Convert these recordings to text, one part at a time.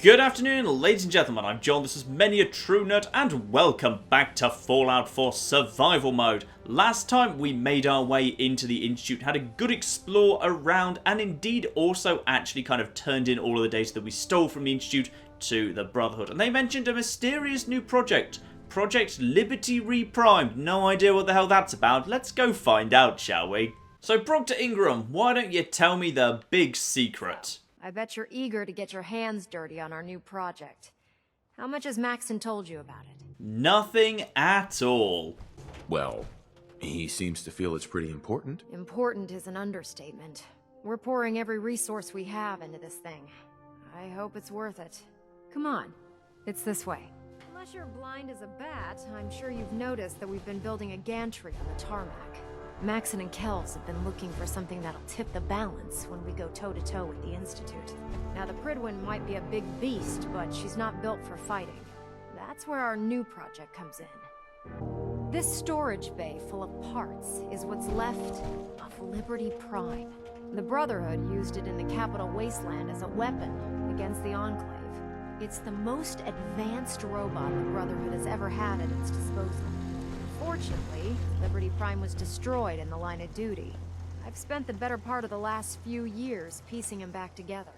Good afternoon, ladies and gentlemen, I'm John, this is Many a True Nerd, and welcome back to Fallout 4 Survival Mode. Last time we made our way into the Institute, had a good explore around, and indeed also actually kind of turned in all of the data that we stole from the Institute to the Brotherhood. And they mentioned a mysterious new project, Project Liberty Reprimed. No idea what the hell that's about, let's go find out, shall we? So Proctor Ingram, why don't you tell me the big secret? I bet you're eager to get your hands dirty on our new project. How much has Maxon told you about it? Nothing at all. Well, he seems to feel it's pretty important. Important is an understatement. We're pouring every resource we have into this thing. I hope it's worth it. Come on, it's this way. Unless you're blind as a bat, I'm sure you've noticed that we've been building a gantry on the tarmac. Maxon and Kells have been looking for something that'll tip the balance when we go toe-to-toe with the Institute. Now, the Pridwin might be a big beast, but she's not built for fighting. That's where our new project comes in. This storage bay full of parts is what's left of Liberty Prime. The Brotherhood used it in the Capital Wasteland as a weapon against the Enclave. It's the most advanced robot the Brotherhood has ever had at its disposal. Fortunately, Liberty Prime was destroyed in the line of duty. I've spent the better part of the last few years piecing him back together.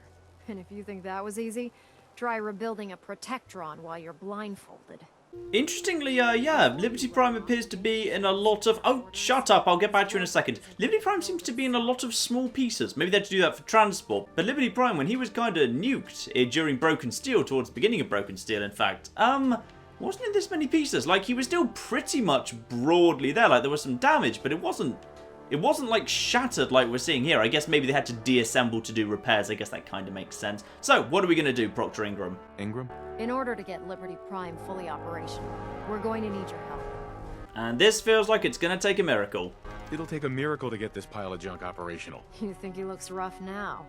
And if you think that was easy, try rebuilding a Protectron while you're blindfolded. Interestingly, yeah, Liberty Prime appears to be in a lot of... Oh, shut up, I'll get back to you in a second. Liberty Prime seems to be in a lot of small pieces. Maybe they had to do that for transport. But Liberty Prime, when he was kind of nuked during Broken Steel, towards the beginning of Broken Steel, in fact, wasn't in this many pieces. Like, he was still pretty much broadly there. Like, there was some damage, but it wasn't like shattered like we're seeing here. I guess maybe they had to deassemble to do repairs. I guess that kind of makes sense. So, what are we going to do, Proctor Ingram? Ingram? In order to get Liberty Prime fully operational, we're going to need your help. And this feels like it's going to take a miracle. It'll take a miracle to get this pile of junk operational. You think he looks rough now?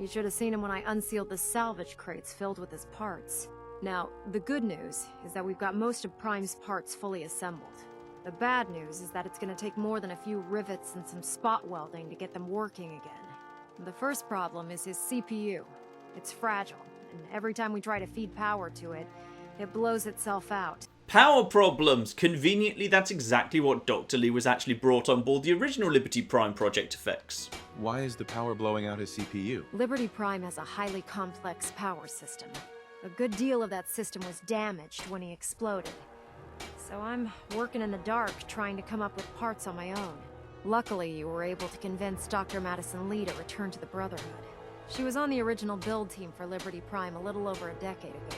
You should have seen him when I unsealed the salvage crates filled with his parts. Now, the good news is that we've got most of Prime's parts fully assembled. The bad news is that it's going to take more than a few rivets and some spot welding to get them working again. The first problem is his CPU. It's fragile, and every time we try to feed power to it, it blows itself out. Power problems! Conveniently, that's exactly what Dr. Lee was actually brought on board the original Liberty Prime project to fix. Why is the power blowing out his CPU? Liberty Prime has a highly complex power system. A good deal of that system was damaged when he exploded. So I'm working in the dark, trying to come up with parts on my own. Luckily, you were able to convince Dr. Madison Lee to return to the Brotherhood. She was on the original build team for Liberty Prime a little over a decade ago.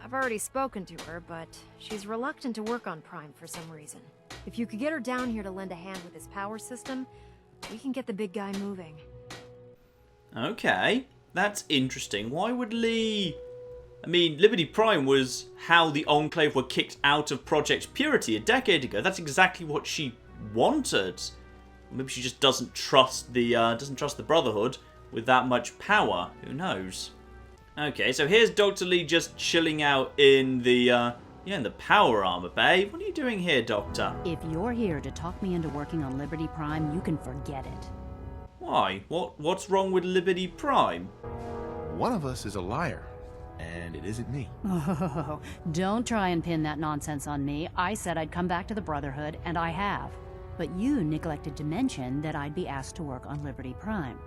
I've already spoken to her, but she's reluctant to work on Prime for some reason. If you could get her down here to lend a hand with his power system, we can get the big guy moving. Okay, that's interesting. Why would Lee... I mean, Liberty Prime was how the Enclave were kicked out of Project Purity a decade ago. That's exactly what she wanted. Maybe she just doesn't trust the Brotherhood with that much power. Who knows? Okay, so here's Dr. Lee just chilling out in the in the power armor bay. What are you doing here, Doctor? If you're here to talk me into working on Liberty Prime, you can forget it. Why? What's wrong with Liberty Prime? One of us is a liar. And it isn't me. Oh, don't try and pin that nonsense on me. I said I'd come back to the Brotherhood, and I have. But you neglected to mention that I'd be asked to work on Liberty Prime.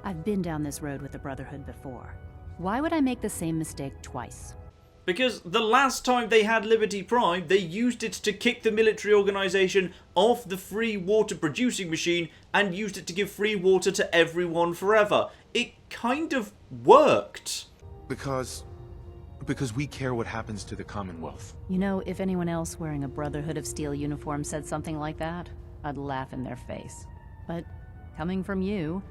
I've been down this road with the Brotherhood before. Why would I make the same mistake twice? Because the last time they had Liberty Prime, they used it to kick the military organisation off the free water producing machine and used it to give free water to everyone forever. It kind of worked. Because we care what happens to the Commonwealth. You know, if anyone else wearing a Brotherhood of Steel uniform said something like that, I'd laugh in their face. But coming from you,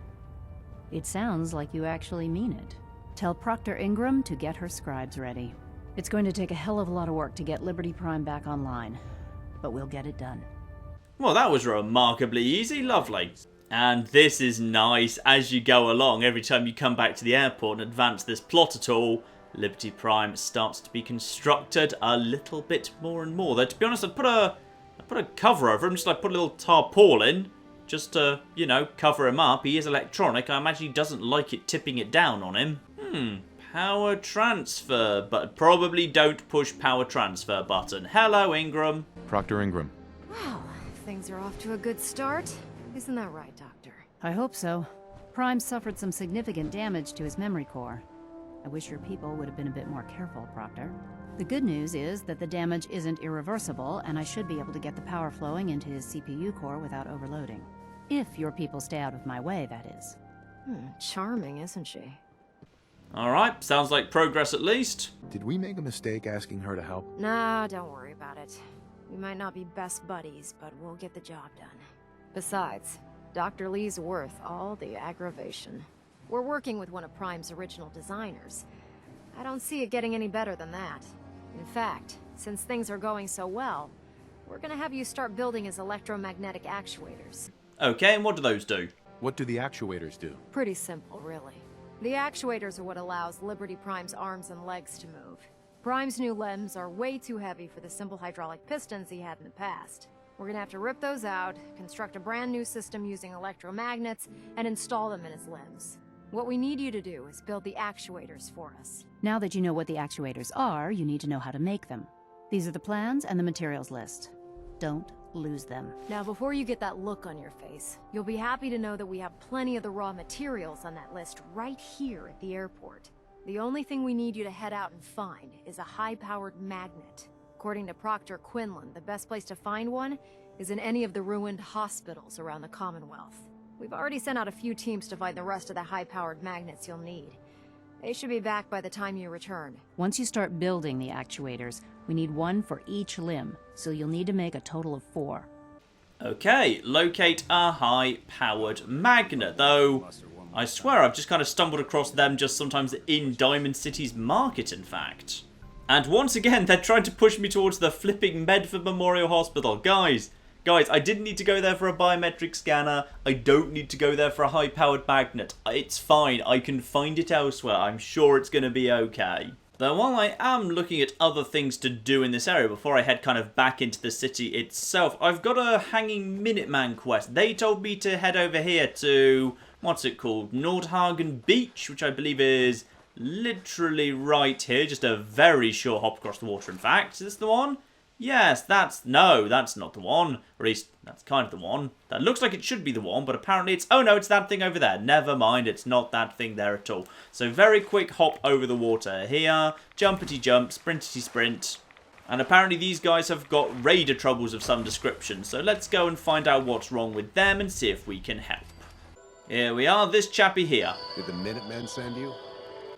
it sounds like you actually mean it. Tell Proctor Ingram to get her scribes ready. It's going to take a hell of a lot of work to get Liberty Prime back online, but we'll get it done. Well, that was remarkably easy. Lovely. And this is nice. As you go along, every time you come back to the airport and advance this plot at all, Liberty Prime starts to be constructed a little bit more and more. Though, to be honest, I put a cover over him, just like put a little tarpaulin, just to, you know, cover him up. He is electronic. I imagine he doesn't like it tipping it down on him. Power transfer, but probably don't push power transfer button. Hello, Ingram. Proctor Ingram. Wow, things are off to a good start. Isn't that right, Doctor? I hope so. Prime suffered some significant damage to his memory core. I wish your people would have been a bit more careful, Proctor. The good news is that the damage isn't irreversible, and I should be able to get the power flowing into his CPU core without overloading. If your people stay out of my way, that is. Charming, isn't she? Alright, sounds like progress at least. Did we make a mistake asking her to help? Nah, don't worry about it. We might not be best buddies, but we'll get the job done. Besides, Dr. Lee's worth all the aggravation. We're working with one of Prime's original designers. I don't see it getting any better than that. In fact, since things are going so well, we're gonna have you start building his electromagnetic actuators. Okay, and what do those do? What do the actuators do? Pretty simple, really. The actuators are what allows Liberty Prime's arms and legs to move. Prime's new limbs are way too heavy for the simple hydraulic pistons he had in the past. We're gonna have to rip those out, construct a brand new system using electromagnets, and install them in his limbs. What we need you to do is build the actuators for us. Now that you know what the actuators are, you need to know how to make them. These are the plans and the materials list. Don't lose them. Now, before you get that look on your face, you'll be happy to know that we have plenty of the raw materials on that list right here at the airport. The only thing we need you to head out and find is a high-powered magnet. According to Proctor Quinlan, the best place to find one is in any of the ruined hospitals around the Commonwealth. We've already sent out a few teams to find the rest of the high-powered magnets you'll need. They should be back by the time you return. Once you start building the actuators, we need one for each limb, so you'll need to make a total of 4. Okay, locate a high-powered magnet, though I swear I've just kind of stumbled across them just sometimes in Diamond City's market, in fact. And once again, they're trying to push me towards the flipping Medford Memorial Hospital. Guys, I didn't need to go there for a biometric scanner. I don't need to go there for a high-powered magnet. It's fine. I can find it elsewhere. I'm sure it's going to be okay. Though while I am looking at other things to do in this area before I head kind of back into the city itself, I've got a hanging Minuteman quest. They told me to head over here to, what's it called? Nordhagen Beach, which I believe is literally right here. Just a very short hop across the water, in fact. Is this the one? Yes, no, that's not the one. Or at least, that's kind of the one. That looks like it should be the one, but apparently it's... Oh, no, it's that thing over there. Never mind, it's not that thing there at all. So, very quick hop over the water here. Jumpity jump, sprintity sprint. And apparently these guys have got raider troubles of some description. So, let's go and find out what's wrong with them and see if we can help. Here we are, this chappy here. Did the Minutemen send you?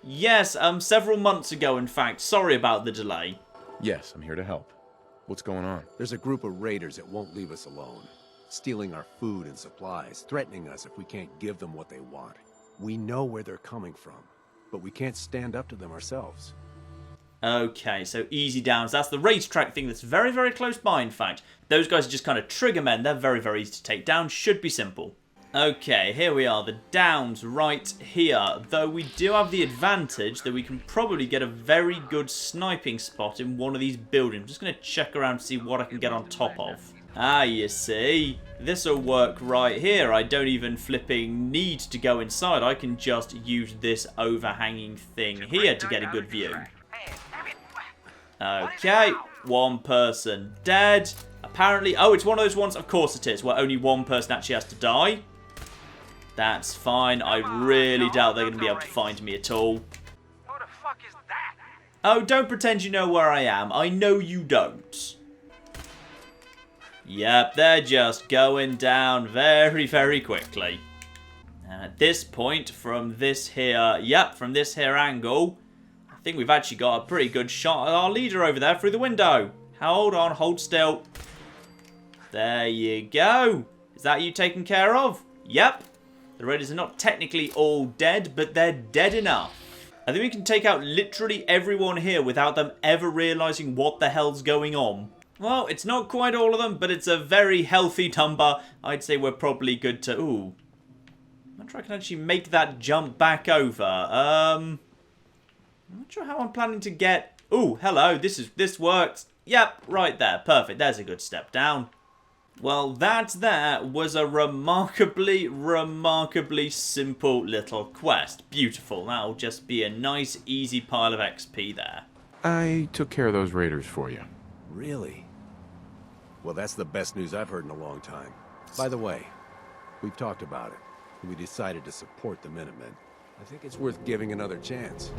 Yes, several months ago, in fact. Sorry about the delay. Yes, I'm here to help. What's going on? There's a group of raiders that won't leave us alone, stealing our food and supplies, threatening us if we can't give them what they want. We know where they're coming from, but we can't stand up to them ourselves. Okay, so easy downs. That's the racetrack thing that's very, very close by, in fact. Those guys are just kind of trigger men. They're very, very easy to take down. Should be simple. Okay, here we are. The downs right here. Though we do have the advantage that we can probably get a very good sniping spot in one of these buildings. I'm just going to check around to see what I can get on top of. Ah, you see. This'll work right here. I don't even flipping need to go inside. I can just use this overhanging thing here to get a good view. Okay, one person dead. Apparently, oh, it's one of those ones, of course it is, where only one person actually has to die. That's fine. I really doubt they're going to be able to find me at all. Who the fuck is that? Oh, don't pretend you know where I am. I know you don't. Yep, they're just going down very, very quickly. And at this point, from this here, from this here angle, I think we've actually got a pretty good shot at our leader over there through the window. Hold on, hold still. There you go. Is that you taken care of? Yep. The raiders are not technically all dead, but they're dead enough. I think we can take out literally everyone here without them ever realising what the hell's going on. Well, it's not quite all of them, but it's a very healthy number. I'd say we're probably good to... Ooh. I'm not sure I can actually make that jump back over. I'm not sure how I'm planning to get... Ooh, hello. This works. Yep, right there. Perfect. There's a good step down. Well, that there was a remarkably, remarkably simple little quest. Beautiful. That'll just be a nice, easy pile of XP there. I took care of those raiders for you. Really? Well, that's the best news I've heard in a long time. By the way, we've talked about it. We decided to support the Minutemen. I think it's worth giving another chance.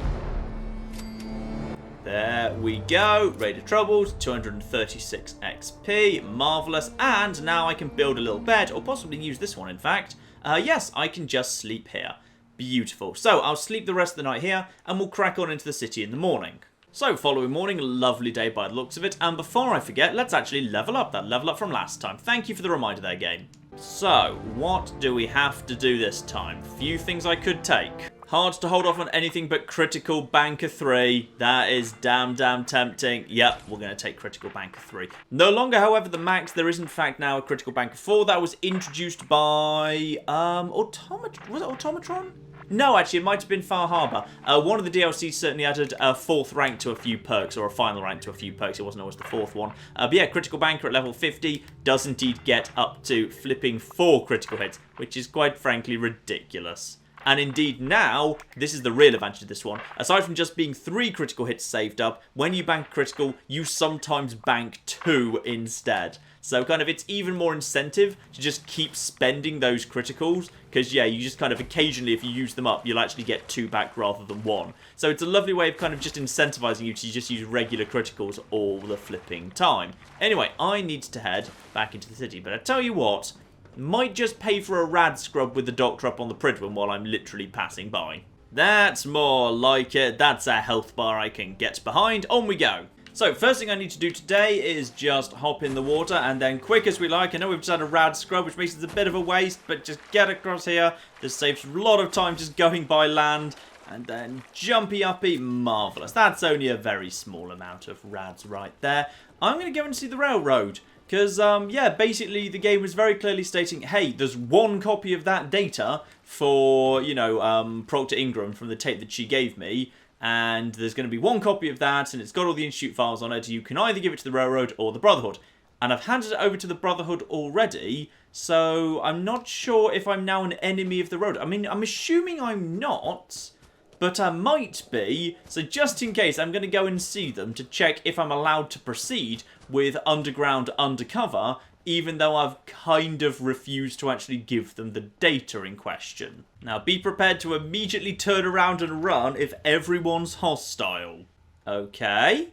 There we go. Raider Troubles, 236 XP. Marvellous. And now I can build a little bed, or possibly use this one, in fact. Yes, I can just sleep here. Beautiful. So I'll sleep the rest of the night here, and we'll crack on into the city in the morning. So, following morning, lovely day by the looks of it. And before I forget, let's actually level up that level up from last time. Thank you for the reminder there, game. So, what do we have to do this time? Few things I could take. Hard to hold off on anything but Critical Banker 3. That is damn tempting. Yep, we're going to take Critical Banker 3. No longer, however, the max. There is, in fact, now a Critical Banker 4 that was introduced by... Was it Automatron? No, actually, it might have been Far Harbor. One of the DLCs certainly added a 4th rank to a few perks, or a final rank to a few perks. It wasn't always the 4th one. But yeah, Critical Banker at level 50 does indeed get up to flipping 4 critical hits, which is quite frankly ridiculous. And indeed now, this is the real advantage of this one. Aside from just being 3 critical hits saved up, when you bank critical, you sometimes bank 2 instead. So kind of it's even more incentive to just keep spending those criticals. Because yeah, you just kind of occasionally, if you use them up, you'll actually get 2 back rather than 1. So it's a lovely way of kind of just incentivizing you to just use regular criticals all the flipping time. Anyway, I need to head back into the city. But I tell you what... might just pay for a rad scrub with the doctor up on the Pridwen while I'm literally passing by. That's more like it. That's a health bar I can get behind. On we go. So, first thing I need to do today is just hop in the water and then quick as we like. I know we've just had a rad scrub, which makes it a bit of a waste, but just get across here. This saves a lot of time just going by land. And then jumpy uppy, marvellous. That's only a very small amount of rads right there. I'm going to go and see the railroad. Because, yeah, basically the game was very clearly stating, hey, there's 1 copy of that data for, you know, Proctor Ingram from the tape that she gave me. And there's going to be 1 copy of that, and it's got all the Institute files on it. You can either give it to the Railroad or the Brotherhood. And I've handed it over to the Brotherhood already, so I'm not sure if I'm now an enemy of the road. I mean, I'm assuming I'm not... but I might be, so just in case, I'm going to go and see them to check if I'm allowed to proceed with Underground Undercover, even though I've kind of refused to actually give them the data in question. Now, be prepared to immediately turn around and run if everyone's hostile. Okay.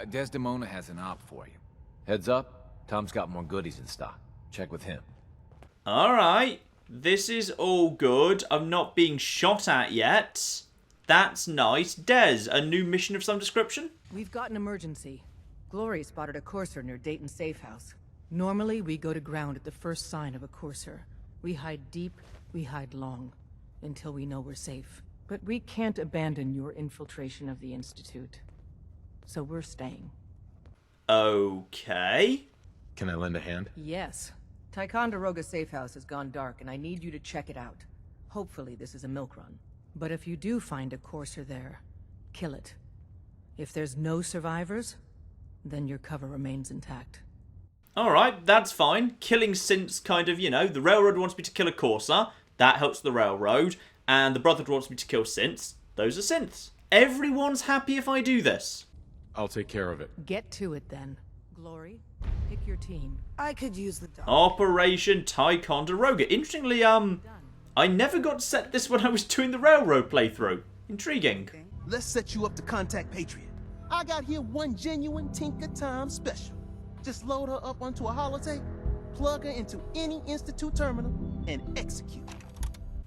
Desdemona has an op for you. Heads up, Tom's got more goodies in stock. Check with him. Alright. This is all good. I'm not being shot at yet. That's nice. Des, a new mission of some description? We've got an emergency. Glory spotted a courser near Dayton's safe house. Normally, we go to ground at the first sign of a courser. We hide deep, we hide long, until we know we're safe. But we can't abandon your infiltration of the Institute. So we're staying. Okay. Can I lend a hand? Yes. Ticonderoga safe house has gone dark, and I need you to check it out. Hopefully this is a milk run. But if you do find a courser there, kill it. If there's no survivors, then your cover remains intact. Alright, that's fine. Killing synths kind of, you know, the Railroad wants me to kill a Corsair. That helps the Railroad. And the Brotherhood wants me to kill synths. Those are synths. Everyone's happy if I do this. I'll take care of it. Get to it then. Glory, pick your team. I could use the dog. Operation Ticonderoga. Interestingly, I never got set this when I was doing the Railroad playthrough. Intriguing. Let's set you up to contact Patriot. I got here one genuine Tinker Time special. Just load her up onto a holotape, plug her into any Institute terminal, and execute.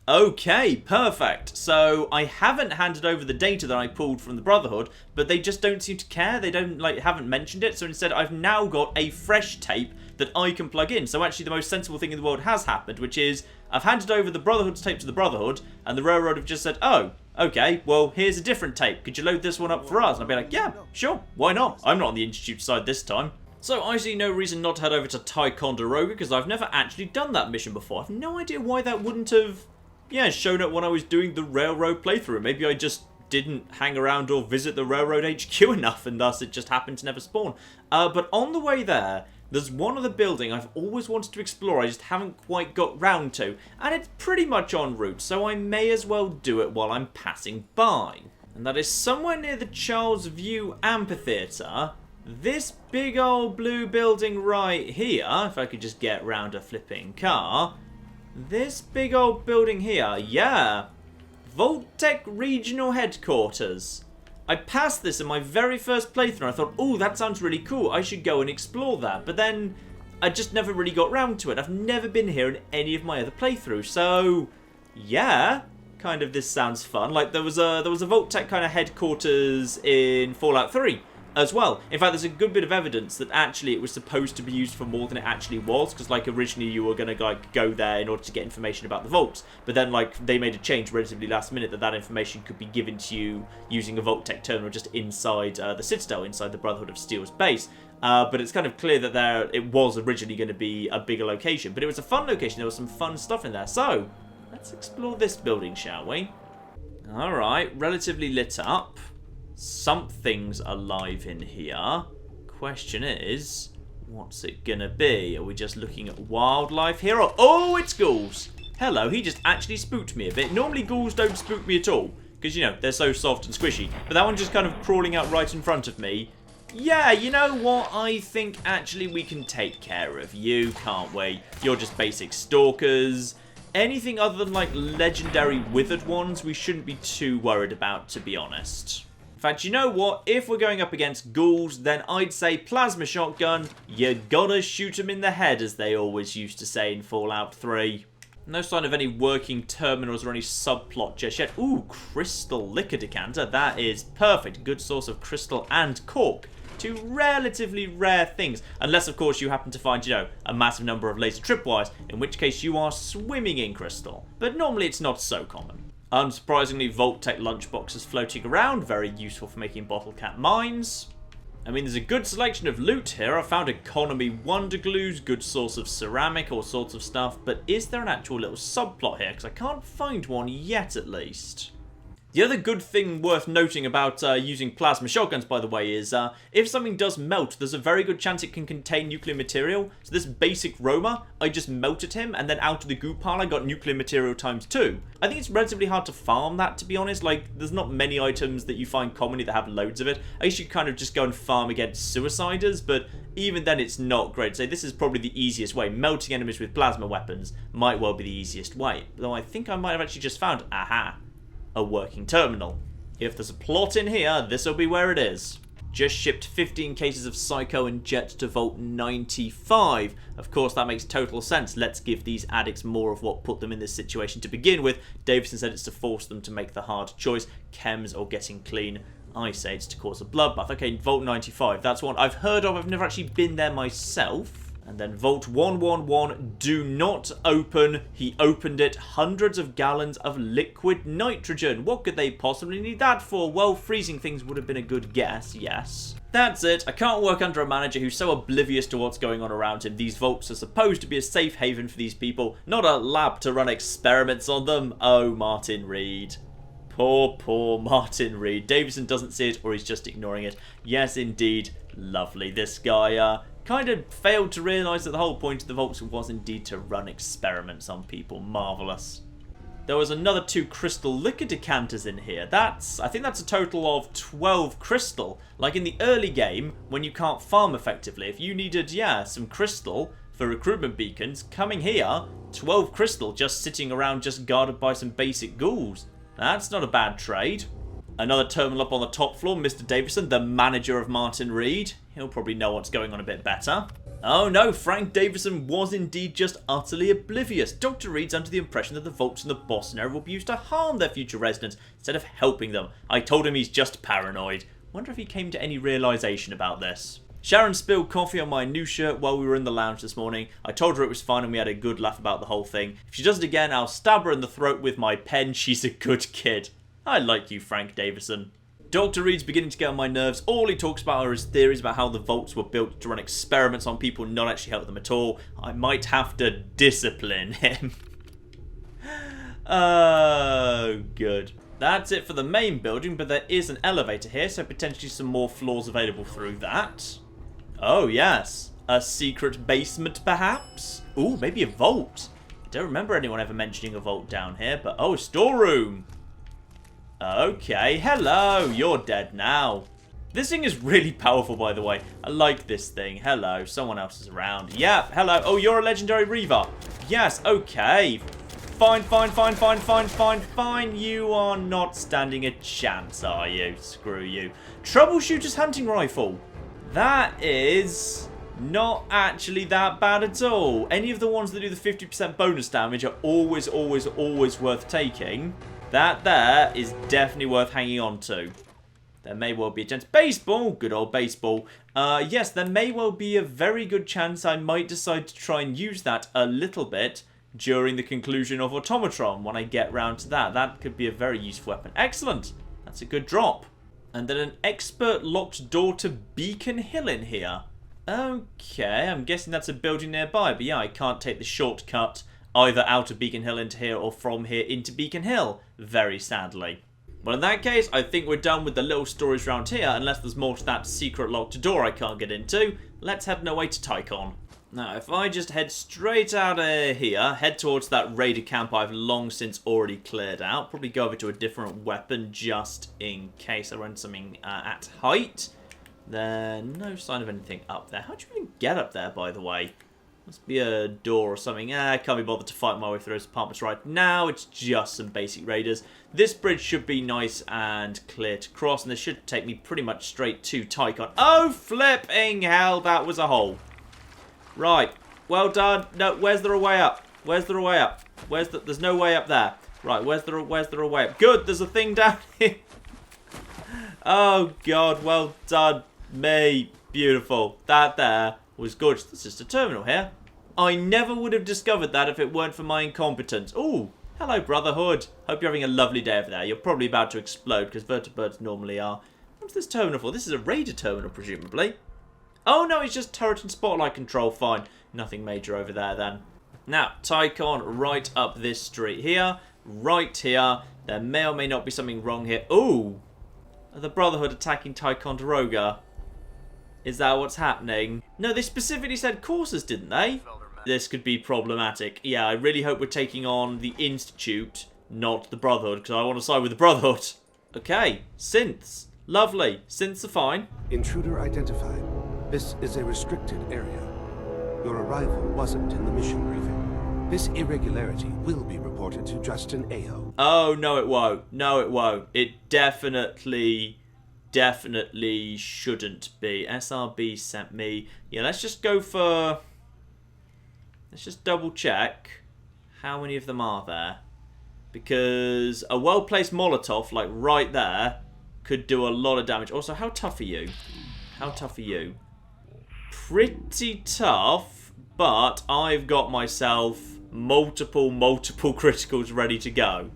Okay, perfect. So I haven't handed over the data that I pulled from the Brotherhood, but they just don't seem to care. They don't haven't mentioned it. So instead, I've now got a fresh tape that I can plug in. So actually, the most sensible thing in the world has happened, which is I've handed over the Brotherhood's tape to the Brotherhood, and the Railroad have just said, "Oh, okay, well here's a different tape. Could you load this one up for us?" And I'll be like, "Yeah, sure, why not? I'm not on the Institute side this time." So I see no reason not to head over to Ticonderoga because I've never actually done that mission before. I have no idea why that wouldn't have, yeah, shown up when I was doing the Railroad playthrough. Maybe I just didn't hang around or visit the Railroad HQ enough and thus it just happened to never spawn. But on the way there, There's one other building I've always wanted to explore, I just haven't quite got round to, and it's pretty much en route, so I may as well do it while I'm passing by. And that is somewhere near the Charles View Amphitheatre. This big old blue building right here, if I could just get round a flipping car. This big old building here, yeah. Vault-Tec Regional Headquarters. I passed this in my very first playthrough. I thought, oh, that sounds really cool. I should go and explore that. But then I just never really got round to it. I've never been here in any of my other playthroughs. So, yeah, kind of this sounds fun. Like there was a Vault-Tec kind of headquarters in Fallout 3 as well. In fact, there's a good bit of evidence that actually it was supposed to be used for more than it actually was, because like originally you were going to like go there in order to get information about the vaults, but then like they made a change relatively last minute that information could be given to you using a Vault-Tec terminal just inside the Citadel, inside the Brotherhood of Steel's base. But it's kind of clear that it was originally going to be a bigger location, but it was a fun location. There was some fun stuff in there. So let's explore this building, shall we? Alright, relatively lit up. Something's alive in here. Question is, what's it gonna be? Are we just looking at wildlife here? Or, oh, it's ghouls! Hello, he just actually spooked me a bit. Normally ghouls don't spook me at all, because, you know, they're so soft and squishy. But that one just kind of crawling out right in front of me. Yeah, you know what? I think actually we can take care of you, can't we? You're just basic stalkers. Anything other than, like, legendary withered ones, we shouldn't be too worried about, to be honest. In fact, you know what? If we're going up against ghouls, then I'd say plasma shotgun. You gotta shoot them in the head, as they always used to say in Fallout 3. No sign of any working terminals or any subplot just yet. Ooh, crystal liquor decanter. That is perfect. Good source of crystal and cork. Two relatively rare things. Unless, of course, you happen to find, you know, a massive number of laser tripwires, in which case you are swimming in crystal. But normally it's not so common. Unsurprisingly, Vault-Tec lunchboxes floating around, very useful for making bottle cap mines. I mean, there's a good selection of loot here. I found economy wonder glues, good source of ceramic, all sorts of stuff. But is there an actual little subplot here? Because I can't find one yet, at least. The other good thing worth noting about using plasma shotguns, by the way, is if something does melt, there's a very good chance it can contain nuclear material. So this basic Roma, I just melted him, and then out of the goo pile, I got nuclear material ×2. I think it's relatively hard to farm that, to be honest. Like, there's not many items that you find commonly that have loads of it. I guess you kind of just go and farm against suiciders, but even then it's not great. So this is probably the easiest way. Melting enemies with plasma weapons might well be the easiest way. Though I think I might have actually just found, aha, a working terminal. If there's a plot in here, this'll be where it is. Just shipped 15 cases of Psycho and Jet to Vault 95. Of course, that makes total sense. Let's give these addicts more of what put them in this situation to begin with. Davison said it's to force them to make the hard choice. Chems or getting clean. I say it's to cause a bloodbath. Okay, Vault 95. That's one I've heard of. I've never actually been there myself. And then Vault 111, do not open. He opened it. Hundreds of gallons of liquid nitrogen. What could they possibly need that for? Well, freezing things would have been a good guess, yes. That's it. I can't work under a manager who's so oblivious to what's going on around him. These vaults are supposed to be a safe haven for these people, not a lab to run experiments on them. Oh, Martin Reed. Poor, poor Martin Reed. Davison doesn't see it, or he's just ignoring it. Yes, indeed. Lovely. This guy, kind of failed to realise that the whole point of the vaults was indeed to run experiments on people. Marvellous. There was another 2 crystal liquor decanters in here. I think that's a total of 12 crystal. Like in the early game, when you can't farm effectively, if you needed, yeah, some crystal for recruitment beacons, coming here, 12 crystal just sitting around just guarded by some basic ghouls. That's not a bad trade. Another terminal up on the top floor, Mr. Davison, the manager of Martin Reed. He'll probably know what's going on a bit better. Oh no, Frank Davison was indeed just utterly oblivious. Dr. Reed's under the impression that the vaults in the Boston area will be used to harm their future residents instead of helping them. I told him he's just paranoid. Wonder if he came to any realisation about this. Sharon spilled coffee on my new shirt while we were in the lounge this morning. I told her it was fine and we had a good laugh about the whole thing. If she does it again, I'll stab her in the throat with my pen. She's a good kid. I like you, Frank Davison. Dr. Reed's beginning to get on my nerves. All he talks about are his theories about how the vaults were built to run experiments on people, not actually help them at all. I might have to discipline him. Oh, good. That's it for the main building, but there is an elevator here, so potentially some more floors available through that. Oh, yes. A secret basement, perhaps? Ooh, maybe a vault. I don't remember anyone ever mentioning a vault down here, but... Oh, storeroom. Okay, hello. You're dead now. This thing is really powerful, by the way. I like this thing. Hello, someone else is around. Yeah, hello. Oh, you're a legendary Reaver. Yes, okay. Fine, fine, fine, fine, fine, fine, fine. You are not standing a chance, are you? Screw you. Troubleshooter's hunting rifle. That is not actually that bad at all. Any of the ones that do the 50% bonus damage are always, always, always worth taking. That there is definitely worth hanging on to. There may well be a chance. Baseball! Good old baseball. Yes, there may well be a very good chance I might decide to try and use that a little bit during the conclusion of Automatron when I get round to that. That could be a very useful weapon. Excellent! That's a good drop. And then an expert locked door to Beacon Hill in here. Okay, I'm guessing that's a building nearby. But yeah, I can't take the shortcut either out of Beacon Hill into here or from here into Beacon Hill. Very sadly. Well, in that case, I think we're done with the little stories around here, unless there's more to that secret locked door I can't get into. Let's head away to Ticon. Now, if I just head straight out of here, head towards that raider camp I've long since already cleared out, probably go over to a different weapon just in case I run something at height. Then, no sign of anything up there. How do you even get up there, by the way? Must be a door or something. I can't be bothered to fight my way through those apartments right now. It's just some basic raiders. This bridge should be nice and clear to cross, and this should take me pretty much straight to Ticon. Oh, flipping hell, that was a hole. Right, well done. No, where's the way up? Where's the way up? There's no way up there. Right, where's the way up? Good, there's a thing down here. Oh, God, well done, me. Beautiful. That there was gorgeous. There's just a terminal here. I never would have discovered that if it weren't for my incompetence. Ooh, hello, Brotherhood. Hope you're having a lovely day over there. You're probably about to explode, because vertebrates normally are. What's this terminal for? This is a raider terminal, presumably. Oh, no, it's just turret and spotlight control. Fine. Nothing major over there, then. Now, Ticon right up this street here. Right here. There may or may not be something wrong here. Ooh. Are the Brotherhood attacking Ticonderoga? Is that what's happening? No, they specifically said coursers, didn't they? This could be problematic. Yeah, I really hope we're taking on the Institute, not the Brotherhood, because I want to side with the Brotherhood. Okay, synths. Lovely. Synths are fine. Intruder identified. This is a restricted area. Your arrival wasn't in the mission briefing. This irregularity will be reported to Justin Aho. Oh, no it won't. No it won't. It definitely shouldn't be. SRB sent me. Yeah, let's just go for... Let's just double check how many of them are there. Because a well-placed Molotov, like right there, could do a lot of damage. Also, how tough are you? How tough are you? Pretty tough, but I've got myself multiple criticals ready to go.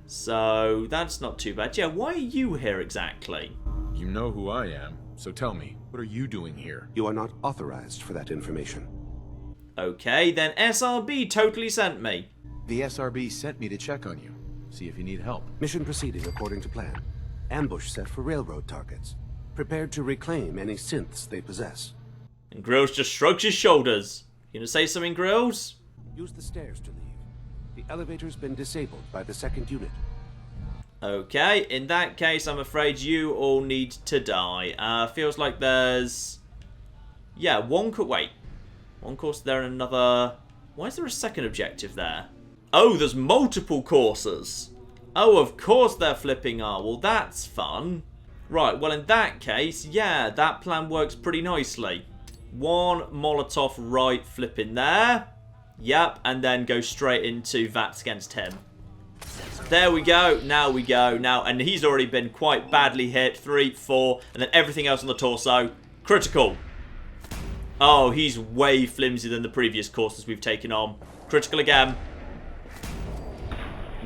So, that's not too bad. Yeah, why are you here exactly? You know who I am, so tell me, what are you doing here? You are not authorized for that information. Okay, then SRB totally sent me. The SRB sent me to check on you, see if you need help. Mission proceeding according to plan. Ambush set for railroad targets. Prepared to reclaim any synths they possess. And Grills just shrugs his shoulders. You gonna say something, Grills? Use the stairs to leave. The elevator's been disabled by the second unit. Okay, in that case, I'm afraid you all need to die. Feels like there's... Yeah, one could... Wait. One course there and another... Why is there a second objective there? Oh, there's multiple courses. Oh, of course they're flipping are. Well, that's fun. Right, well, in that case, yeah, that plan works pretty nicely. One Molotov right flipping there. Yep, and then go straight into VATS against him. There we go. Now we go. Now, and he's already been quite badly hit. 3, 4, and then everything else on the torso. Critical. Oh, he's way flimsier than the previous courses we've taken on. Critical again.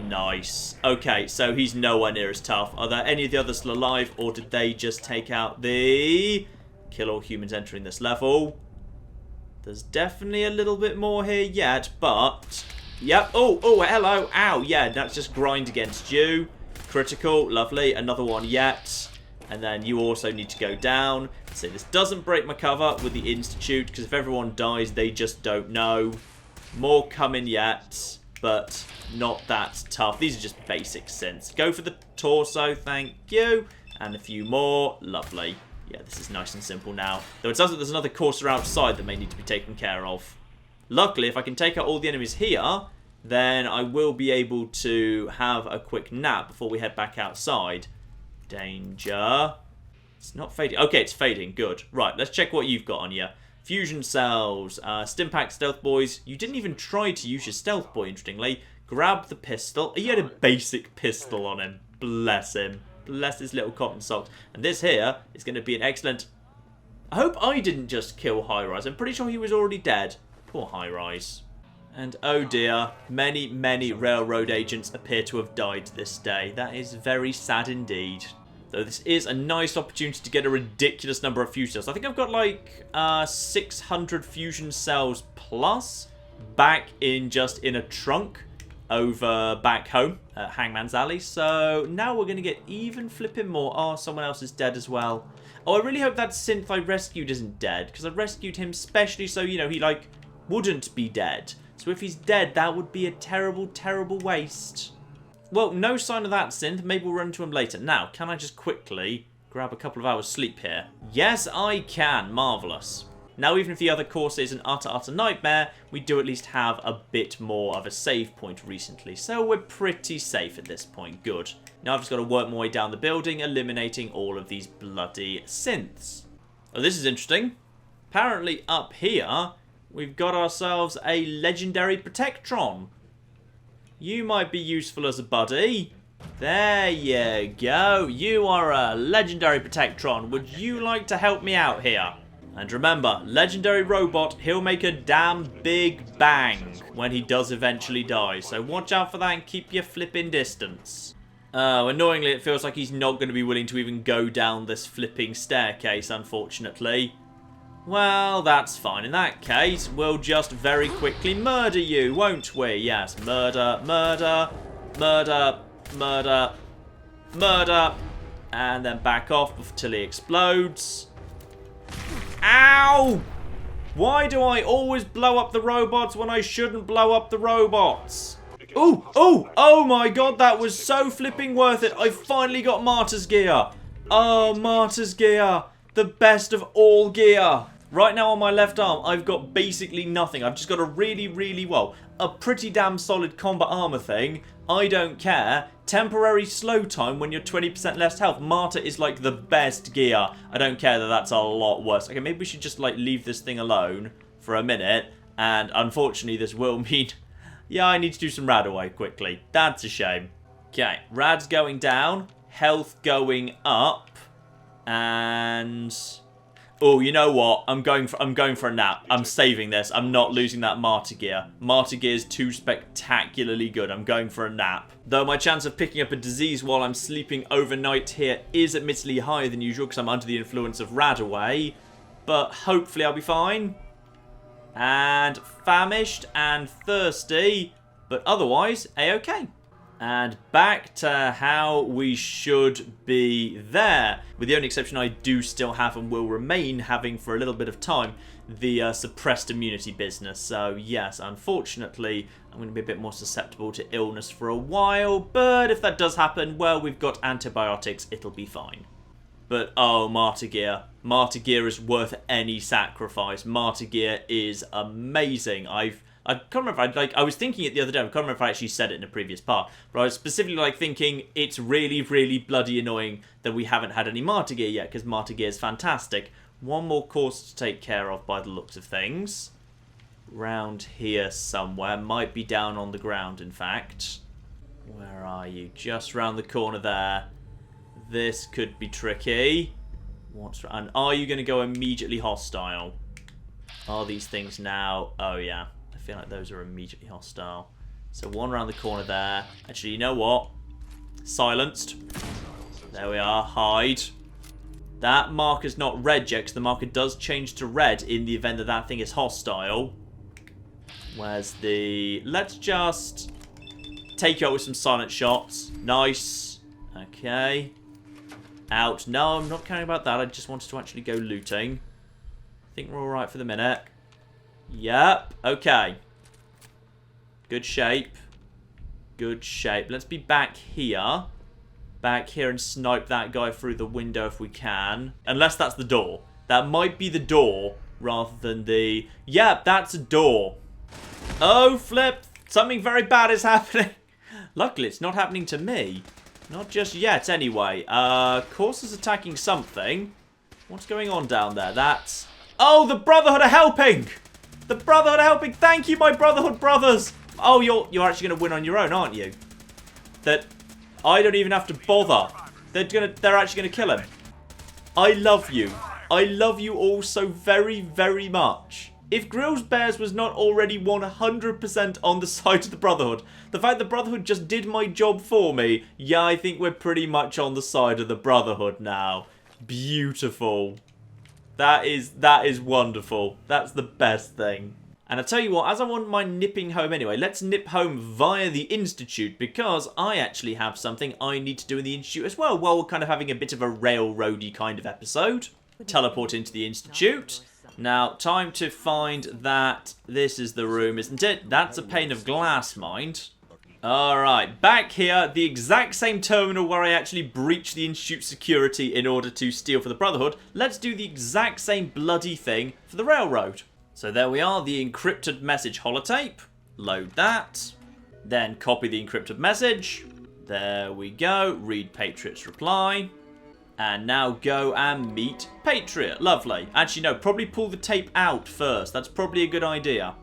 Nice. Okay, so he's nowhere near as tough. Are there any of the others still alive, or did they just take out the... Kill all humans entering this level? There's definitely a little bit more here yet, but... Yep. Oh, hello. Ow. Yeah, that's just grind against you. Critical. Lovely. Another one yet. And then you also need to go down. So this doesn't break my cover with the Institute, because if everyone dies, they just don't know. More coming yet, but not that tough. These are just basic synths. Go for the torso, thank you. And a few more. Lovely. Yeah, this is nice and simple now. Though it sounds like there's another courser outside that may need to be taken care of. Luckily, if I can take out all the enemies here, then I will be able to have a quick nap before we head back outside. Danger. It's not fading. Okay, it's fading. Good. Right, let's check what you've got on you. Fusion cells. Stimpack stealth boys. You didn't even try to use your stealth boy, interestingly. Grab the pistol. He had a basic pistol on him. Bless him. Bless his little cotton socks. And this here is going to be an excellent... I hope I didn't just kill High Rise. I'm pretty sure he was already dead. Poor High Rise. And oh dear, many, many railroad agents appear to have died this day. That is very sad indeed. Though this is a nice opportunity to get a ridiculous number of fusion cells. I think I've got like 600 fusion cells plus back in just in a trunk over back home at Hangman's Alley. So now we're going to get even flipping more. Oh, someone else is dead as well. Oh, I really hope that synth I rescued isn't dead, because I rescued him specially so, you know, he like wouldn't be dead. So if he's dead, that would be a terrible, terrible waste. Well, no sign of that synth. Maybe we'll run to him later. Now, can I just quickly grab a couple of hours sleep here? Yes, I can. Marvellous. Now, even if the other course is an utter, utter nightmare, we do at least have a bit more of a save point recently. So we're pretty safe at this point. Good. Now I've just got to work my way down the building, eliminating all of these bloody synths. Oh, this is interesting. Apparently up here, we've got ourselves a legendary Protectron. You might be useful as a buddy. There you go. You are a legendary Protectron. Would you like to help me out here? And remember, legendary robot, he'll make a damn big bang when he does eventually die. So watch out for that and keep your flipping distance. Annoyingly, it feels like he's not going to be willing to even go down this flipping staircase, unfortunately. Well, that's fine. In that case, we'll just very quickly murder you, won't we? Yes, murder, murder, murder, murder, murder. And then back off until he explodes. Ow! Why do I always blow up the robots when I shouldn't blow up the robots? Ooh, oh, oh my god, that was so flipping worth it. I finally got Martyr's gear. Oh, Martyr's gear. The best of all gear. Right now on my left arm, I've got basically nothing. I've just got a a pretty damn solid combat armor thing. I don't care. Temporary slow time when you're 20% less health. Martyr is like the best gear. I don't care that that's a lot worse. Okay, maybe we should just like leave this thing alone for a minute. And unfortunately, this will mean... yeah, I need to do some rad away quickly. That's a shame. Okay, rad's going down. Health going up. And... oh, you know what? I'm going for a nap. I'm saving this. I'm not losing that Martyr gear. Martyr gear is too spectacularly good. I'm going for a nap. Though my chance of picking up a disease while I'm sleeping overnight here is admittedly higher than usual because I'm under the influence of Radaway. But hopefully I'll be fine. And famished and thirsty. But otherwise, a-okay. And back to how we should be there. With the only exception I do still have and will remain having for a little bit of time, the suppressed immunity business. So yes, unfortunately, I'm going to be a bit more susceptible to illness for a while. But if that does happen, well, we've got antibiotics. It'll be fine. But oh, Martyr gear. Martyr gear is worth any sacrifice. Martyr gear is amazing. I can't remember if I was thinking it the other day. I can't remember if I actually said it in a previous part. But I was specifically thinking it's really, really bloody annoying that we haven't had any Martyr gear yet, because Martyr gear is fantastic. One more course to take care of by the looks of things. Round here somewhere. Might be down on the ground, in fact. Where are you? Just round the corner there. This could be tricky. And are you going to go immediately hostile? Are these things now? Oh, yeah. I feel like those are immediately hostile. So one around the corner there. Actually, you know what? Silenced. There we are. Hide. That marker's not red yet, because the marker does change to red in the event that that thing is hostile. Where's the... let's just take you out with some silent shots. Nice. Okay. Out. No, I'm not caring about that. I just wanted to actually go looting. I think we're alright for the minute. Yep. Okay. Good shape. Good shape. Let's be back here. Back here and snipe that guy through the window if we can. Unless that's the door. That might be the door rather than the... Yep, that's a door. Oh, flip. Something very bad is happening. Luckily, it's not happening to me. Not just yet, anyway. Course is attacking something. What's going on down there? That's... Oh, the Brotherhood are helping! The Brotherhood are helping! Thank you, my Brotherhood brothers! Oh, you're actually going to win on your own, aren't you? That I don't even have to bother. They're actually going to kill him. I love you. I love you all so very, very much. If Grills Bears was not already 100% on the side of the Brotherhood, the fact the Brotherhood just did my job for me, yeah, I think we're pretty much on the side of the Brotherhood now. Beautiful. That is wonderful. That's the best thing. And I tell you what, as I wouldn't mind nipping home anyway, let's nip home via the Institute, because I actually have something I need to do in the Institute as well, while we're kind of having a bit of a railroady kind of episode. Teleport into the Institute. Now, time to find that this is the room, isn't it? That's a pane of glass, mind. Alright, back here, the exact same terminal where I actually breached the Institute security in order to steal for the Brotherhood. Let's do the exact same bloody thing for the railroad. So there we are, the encrypted message holotape. Load that. Then copy the encrypted message. There we go. Read Patriot's reply. And now go and meet Patriot. Lovely. Actually, no, probably pull the tape out first. That's probably a good idea.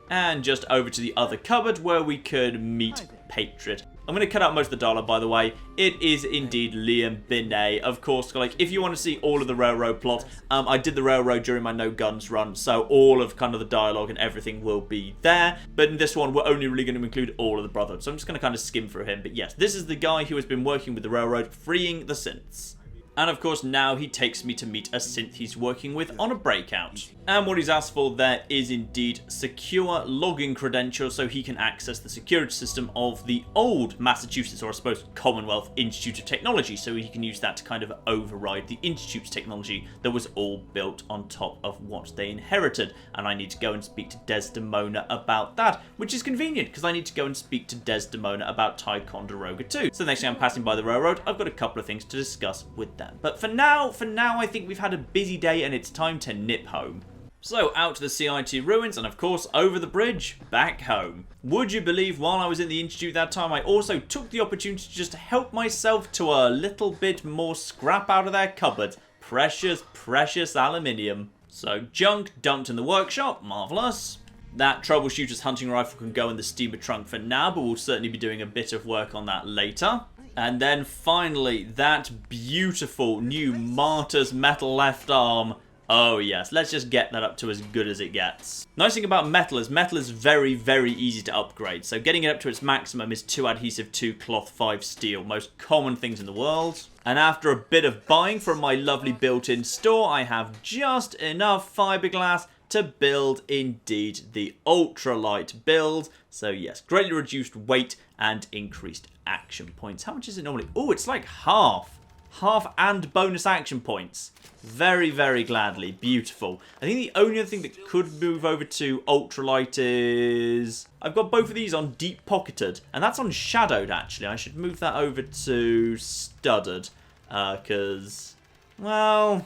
And just over to the other cupboard where we could meet Patriot. I'm going to cut out most of the dialogue, by the way. It is indeed Liam Binet. Of course, like, if you want to see all of the railroad plot, I did the railroad during my No Guns run, so all of kind of the dialogue and everything will be there. But in this one, we're only really going to include all of the Brotherhood, so I'm just going to kind of skim through him. But yes, this is the guy who has been working with the railroad, freeing the synths. And of course, now he takes me to meet a synth he's working with on a breakout. And what he's asked for there is indeed secure login credentials so he can access the security system of the old Massachusetts, or I suppose Commonwealth Institute of Technology, so he can use that to kind of override the Institute's technology that was all built on top of what they inherited. And I need to go and speak to Desdemona about that, which is convenient because I need to go and speak to Desdemona about Ticonderoga too. So the next time I'm passing by the railroad, I've got a couple of things to discuss with them. But for now, I think we've had a busy day and it's time to nip home. So, out to the CIT ruins, and of course, over the bridge, back home. Would you believe while I was in the Institute that time, I also took the opportunity to just help myself to a little bit more scrap out of their cupboard. Precious, precious aluminium. So, junk dumped in the workshop, marvellous. That troubleshooter's hunting rifle can go in the steamer trunk for now, but we'll certainly be doing a bit of work on that later. And then finally, that beautiful new Martyr's metal left arm. Oh yes, let's just get that up to as good as it gets. Nice thing about metal is very, very easy to upgrade. So getting it up to its maximum is 2 adhesive, 2 cloth, 5 steel. Most common things in the world. And after a bit of buying from my lovely built-in store, I have just enough fiberglass to build indeed the ultralight build. So yes, greatly reduced weight and increased action points. How much is it normally? Oh, it's like half. Half and bonus action points. Very, very gladly. Beautiful. I think the only other thing that could move over to ultralight is... I've got both of these on deep pocketed. And that's on shadowed, actually. I should move that over to studded. Because... well...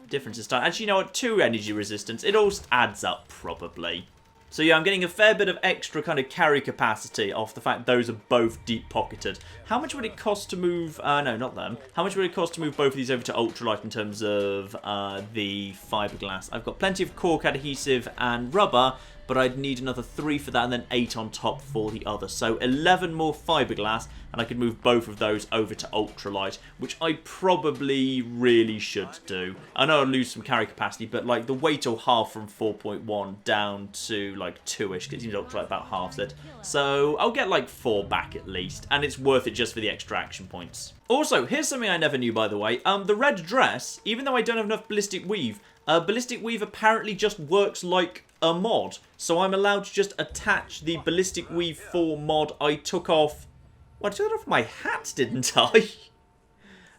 differences time. Actually, you know what? 2 energy resistance. It all adds up, probably. So yeah, I'm getting a fair bit of extra kind of carry capacity off the fact those are both deep-pocketed. How much would it cost to move... no, not them. How much would it cost to move both of these over to ultralight in terms of the fiberglass? I've got plenty of cork adhesive and rubber, but I'd need another 3 for that and then 8 on top for the other. So 11 more fiberglass, and I could move both of those over to ultralight, which I probably really should do. I know I'll lose some carry capacity, but like the weight will halve from 4.1 down to like 2-ish, because it seems ultralight about halves it. So I'll get like 4 back at least, and it's worth it just for the extra action points. Also, here's something I never knew, by the way. The red dress, even though I don't have enough ballistic weave apparently just works like a mod. So I'm allowed to just attach the ballistic weave 4 mod I took off... well, I took it off my hat, didn't I?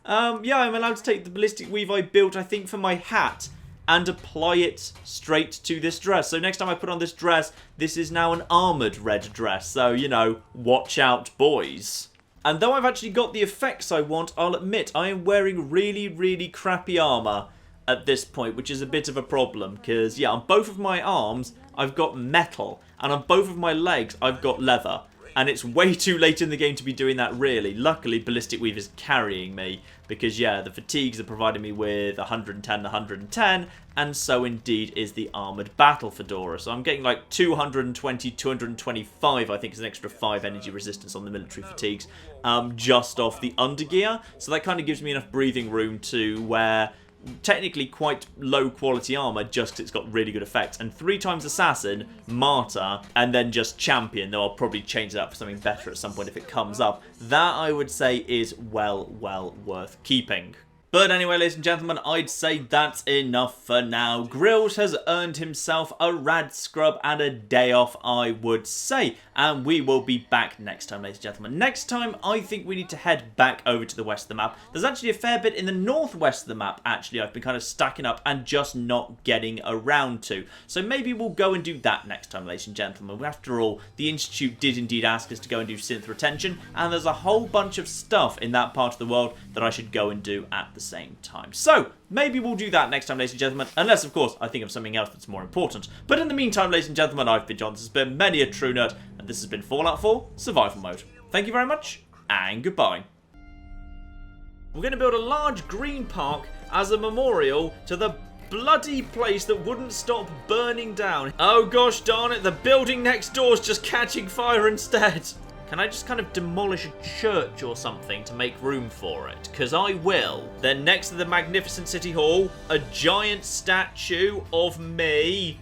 Yeah, I'm allowed to take the ballistic weave I built, I think, for my hat and apply it straight to this dress. So next time I put on this dress, this is now an armoured red dress. So, you know, watch out, boys. And though I've actually got the effects I want, I'll admit I am wearing really, really crappy armour at this point, which is a bit of a problem. Because, yeah, on both of my arms, I've got metal. And on both of my legs, I've got leather. And it's way too late in the game to be doing that, really. Luckily, Ballistic Weave is carrying me. Because, yeah, the fatigues are providing me with 110, 110. And so, indeed, is the Armoured Battle Fedora. So I'm getting like 220, 225, I think, is an extra 5 energy resistance on the military fatigues. Just off the undergear. So that kind of gives me enough breathing room to wear technically quite low quality armor just because it's got really good effects. And 3 times Assassin, Martyr, and then just Champion, though I'll probably change that for something better at some point if it comes up. That, I would say, is well worth keeping. But anyway, ladies and gentlemen, I'd say that's enough for now. Grills has earned himself a rad scrub and a day off, I would say. And we will be back next time, ladies and gentlemen. Next time, I think we need to head back over to the west of the map. There's actually a fair bit in the northwest of the map, actually, I've been kind of stacking up and just not getting around to. So maybe we'll go and do that next time, ladies and gentlemen. After all, the Institute did indeed ask us to go and do synth retention, and there's a whole bunch of stuff in that part of the world that I should go and do at the same time. So, maybe we'll do that next time, ladies and gentlemen, unless, of course, I think of something else that's more important. But in the meantime, ladies and gentlemen, I've been John, this has been Many a True Nerd, and this has been Fallout 4 Survival Mode. Thank you very much, and goodbye. We're going to build a large green park as a memorial to the bloody place that wouldn't stop burning down. Oh gosh darn it, the building next door's just catching fire instead. Can I just kind of demolish a church or something to make room for it? Because I will. Then next to the magnificent City Hall, a giant statue of me